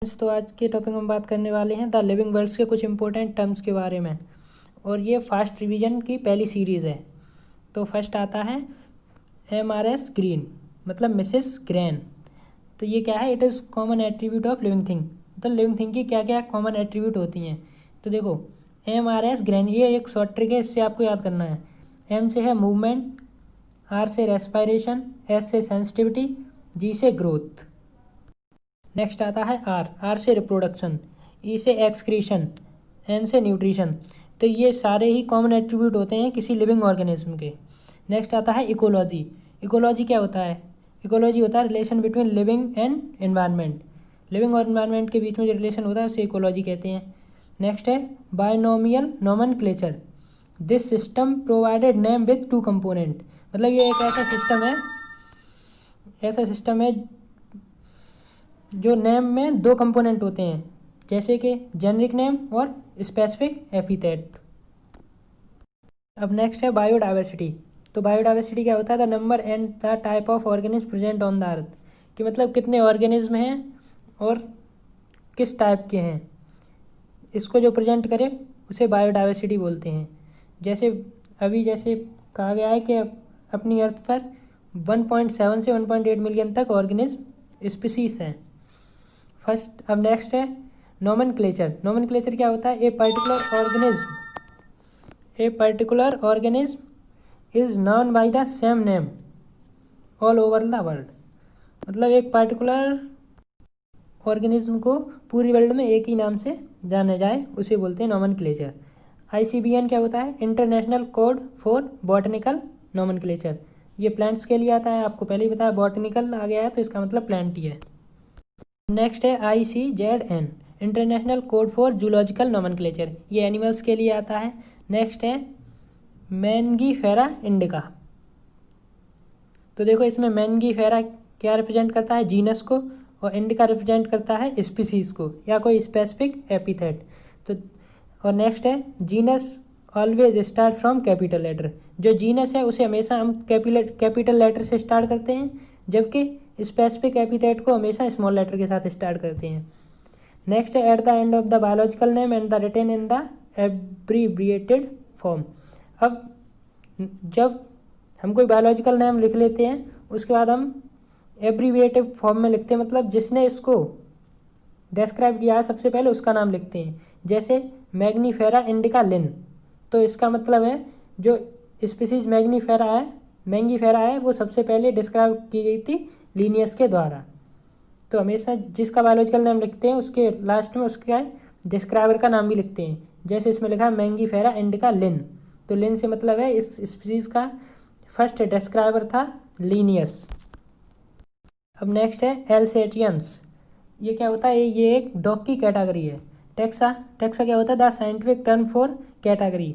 Friends, तो आज के टॉपिक में हम बात करने वाले हैं द लिविंग वर्ड्स के कुछ इंपॉर्टेंट टर्म्स के बारे में। और ये फास्ट रिवीजन की पहली सीरीज़ है। तो फर्स्ट आता है MRS ग्रीन, मतलब मिसेस ग्रैन। तो ये क्या है? It is common attribute of living thing. मतलब लिविंग थिंग की क्या क्या कॉमन एट्रीब्यूट होती हैं। तो देखो, MRS ग्रैन ये एक शॉर्ट ट्रिक है, इससे आपको याद करना है। M से है मूवमेंट, R से रेस्पायरेशन, S से सेंसिटिविटी, G से ग्रोथ। नेक्स्ट आता है आर से रिप्रोडक्शन, ई से एक्सक्रीशन, एन से न्यूट्रिशन। तो ये सारे ही कॉमन एट्रीब्यूट होते हैं किसी लिविंग ऑर्गेनिज्म के। नेक्स्ट आता है इकोलॉजी। इकोलॉजी क्या होता है? इकोलॉजी होता है relation between living and environment. Living और एनवायरनमेंट के बीच में जो रिलेशन होता है उसे इकोलॉजी कहते हैं। नेक्स्ट है binomial nomenclature. This system provided name with two component. मतलब ये एक ऐसा सिस्टम है जो नेम में दो कंपोनेंट होते हैं, जैसे कि जेनरिक नेम और स्पेसिफिक एपिथेट। अब नेक्स्ट है बायोडाइवर्सिटी। तो बायोडाइवर्सिटी क्या होता है? The number and the type of organism present on the earth. कि मतलब कितने ऑर्गेनिज्म हैं और किस टाइप के हैं, इसको जो प्रेजेंट करे उसे बायोडाइवर्सिटी बोलते हैं। जैसे कहा गया है कि अपनी अर्थ पर 1.7 से 1.8 मिलियन तक ऑर्गेनिज्म स्पीसीज हैं। फर्स्ट। अब नेक्स्ट है नोमेनक्लेचर। नोमेनक्लेचर क्या होता है? A particular organism is known by the same name all over the world. मतलब एक पर्टिकुलर ऑर्गेनिज्म को पूरी वर्ल्ड में एक ही नाम से जाना जाए उसे बोलते हैं नोमेनक्लेचर। ICBN क्या होता है? International code for botanical nomenclature. ये प्लांट्स के लिए आता है, आपको पहले ही बताया बॉटनिकल आ गया है तो इसका मतलब प्लांट ही है। नेक्स्ट है ICZN, international code for zoological nomenclature. ये एनिमल्स के लिए आता है। नेक्स्ट है मैंगीफेरा इंडिका। तो देखो, इसमें मैंगीफेरा क्या रिप्रेजेंट करता है? जीनस को, और इंडिका रिप्रेजेंट करता है स्पीसीज को या कोई स्पेसिफिक एपिथेट। तो और नेक्स्ट है genus always start from capital letter. जो जीनस है उसे हमेशा हम कैपिटल लेटर से स्टार्ट करते हैं, जबकि स्पेसिफिक एपिथेट को हमेशा स्मॉल लेटर के साथ स्टार्ट करते हैं। नेक्स्ट है at the end of the biological name and the written in the abbreviated form. अब जब हम कोई बायोलॉजिकल नेम लिख लेते हैं उसके बाद हम एब्रीविएटेड फॉर्म में लिखते हैं, मतलब जिसने इसको डिस्क्राइब किया है सबसे पहले उसका नाम लिखते हैं। जैसे मैग्नीफेरा इंडिका लिन, तो इसका मतलब है जो स्पीसीज मैंगीफेरा है वो सबसे पहले डिस्क्राइब की गई थी लीनियस के द्वारा। तो हमेशा जिसका बायोलॉजिकल नाम लिखते हैं उसके लास्ट में उसके डिस्क्राइबर का नाम भी लिखते हैं। जैसे इसमें लिखा है मैंगीफेरा इंडिका लिन, तो लिन से मतलब है इस स्पीसीज का फर्स्ट डिस्क्राइबर था लीनियस। अब नेक्स्ट है एल्सेटियंस। ये क्या होता है? ये एक डॉग की कैटेगरी है। टेक्सा क्या होता है? The scientific term for category.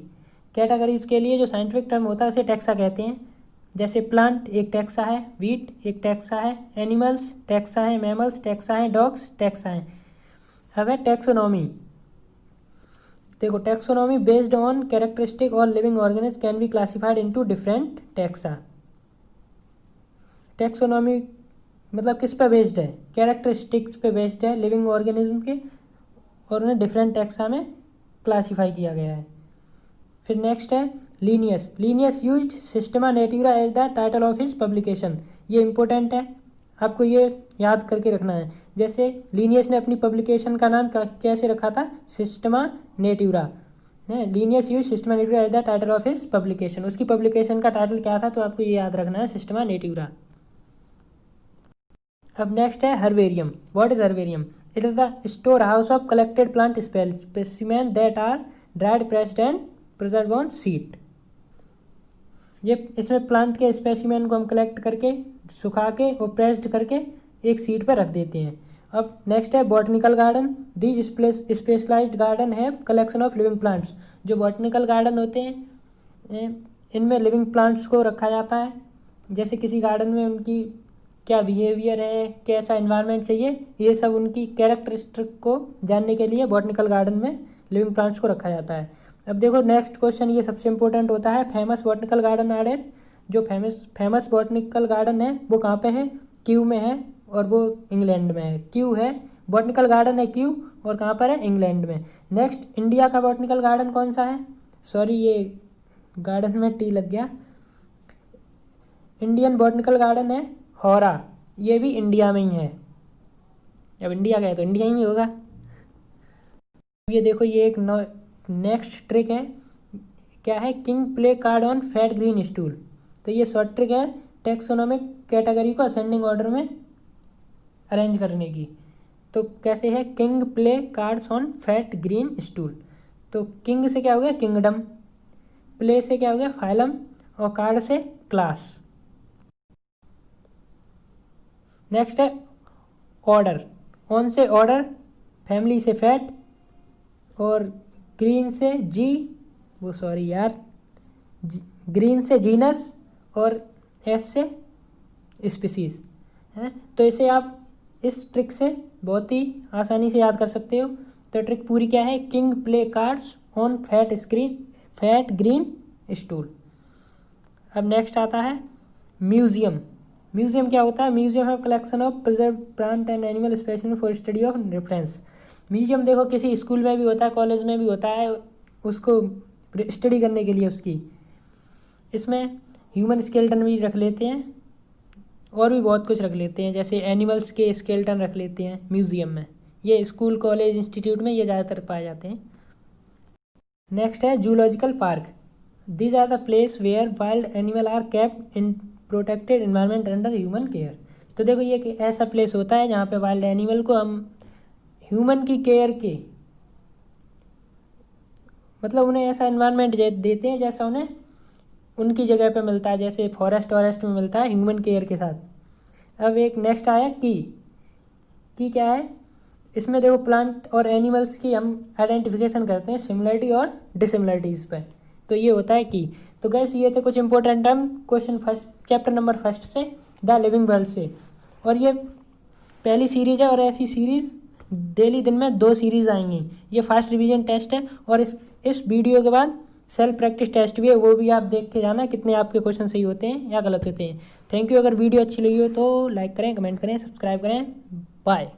Categories के लिए जो साइंटिफिक टर्म होता है उसे टेक्सा कहते हैं। जैसे प्लांट एक टेक्सा है, वीट एक टेक्सा है, एनिमल्स टेक्सा है, मैमल्स टेक्सा है, डॉग्स टेक्सा है। अब है टैक्सोनॉमी। देखो, टैक्सोनॉमी बेस्ड ऑन कैरेक्टरिस्टिक और living organism can be classified into different taxa. Taxonomy मतलब किस पे बेस्ड है? कैरेक्टरिस्टिक्स पे बेस्ड है लिविंग ऑर्गेनिज्म के, और उन्हें डिफरेंट टैक्सा में क्लासीफाई किया गया है। फिर नेक्स्ट है Linnaeus used Systema Naturae as the title of his publication. ये इंपॉर्टेंट है, आपको ये याद करके रखना है। जैसे लीनियस ने अपनी पब्लिकेशन का नाम कैसे रखा था? सिस्टमा नेटिवा है। Linnaeus use Systema Naturae as the title of his publication. उसकी पब्लिकेशन का टाइटल क्या था? तो आपको ये याद रखना है, सिस्टमा नेटिवा। अब नेक्स्ट है herbarium. What is herbarium? It is the storehouse of collected plant specimen that are dried, pressed and preserve on sheet. ये इसमें प्लांट के स्पेसिमेन को हम कलेक्ट करके सुखा के और प्रेस्ड करके एक सीट पर रख देते हैं। अब नेक्स्ट है botanical garden. These specialised garden है कलेक्शन ऑफ लिविंग प्लांट्स। जो बॉटनिकल गार्डन होते हैं इनमें लिविंग प्लांट्स को रखा जाता है। जैसे किसी गार्डन में उनकी क्या बिहेवियर है, कैसा एनवायरनमेंट चाहिए, ये सब उनकी कैरेक्टरिस्टिक को जानने के लिए बॉटनिकल गार्डन में लिविंग प्लांट्स को रखा जाता है। अब देखो नेक्स्ट क्वेश्चन, ये सबसे इंपॉर्टेंट होता है। Famous botanical garden are at. जो फेमस बॉटनिकल गार्डन है वो कहाँ पे है? क्यू में है, और वो इंग्लैंड में है। क्यू है बॉटनिकल गार्डन है क्यू, और कहाँ पर है, इंग्लैंड में। नेक्स्ट इंडिया का बॉटनिकल गार्डन कौन सा है, सॉरी ये गार्डन में टी लग गया, इंडियन बॉटनिकल गार्डन है हौरा, ये भी इंडिया में ही है। अब इंडिया का है तो इंडिया ही होगा। ये देखो ये एक नेक्स्ट ट्रिक है, क्या है, king play card on fat green stool. तो ये शॉर्ट ट्रिक है टेक्सोनोमिक कैटेगरी को असेंडिंग ऑर्डर में अरेंज करने की। तो कैसे है, king play cards on fat green stool. तो किंग से क्या हो गया, किंगडम, प्ले से क्या हो गया, फाइलम, और कार्ड से क्लास। नेक्स्ट है ऑर्डर, ऑन से ऑर्डर, फैमिली से फैट, और ग्रीन से जी, वो सॉरी यार, ग्रीन से जीनस, और एस से स्पीसीज है। तो इसे आप इस ट्रिक से बहुत ही आसानी से याद कर सकते हो। तो ट्रिक पूरी क्या है, king play cards on fat green stool. अब नेक्स्ट आता है म्यूजियम। म्यूजियम क्या होता है, म्यूजियम है collection of preserve plant and animal specimen for study of reference. Museum देखो किसी स्कूल में भी होता है, कॉलेज में भी होता है, उसको स्टडी करने के लिए उसकी। इसमें ह्यूमन स्केलेटन भी रख लेते हैं और भी बहुत कुछ रख लेते हैं, जैसे एनिमल्स के स्केलेटन रख लेते हैं म्यूजियम में। ये स्कूल कॉलेज इंस्टीट्यूट में ये ज़्यादातर पाए जाते हैं। नेक्स्ट है zoological park. These are the place where wild animal are kept in protected environment under human care. तो देखो ये एक ऐसा प्लेस होता है जहाँ पे वाइल्ड एनिमल को हम ह्यूमन की केयर के, मतलब उन्हें ऐसा एनवायरनमेंट देते हैं जैसा उन्हें उनकी जगह पे मिलता है, जैसे फॉरेस्ट वॉरेस्ट में मिलता है ह्यूमन केयर के साथ। अब एक नेक्स्ट आया की क्या है, इसमें देखो प्लांट और एनिमल्स की हम आइडेंटिफिकेशन करते हैं सिमिलरिटी और डिसिमिलरिटीज़ पे। तो ये होता है की। तो गैस ये थे कुछ important term question first chapter number first से, द लिविंग वर्ल्ड से। और ये पहली सीरीज है और ऐसी सीरीज़ डेली दिन में 2 सीरीज़ आएंगी। ये फास्ट रिवीजन टेस्ट है और इस वीडियो के बाद सेल्फ प्रैक्टिस टेस्ट भी है, वो भी आप देख के जाना कितने आपके क्वेश्चन सही होते हैं या गलत होते हैं। Thank you. अगर वीडियो अच्छी लगी हो तो लाइक करें, कमेंट करें, सब्सक्राइब करें। बाय।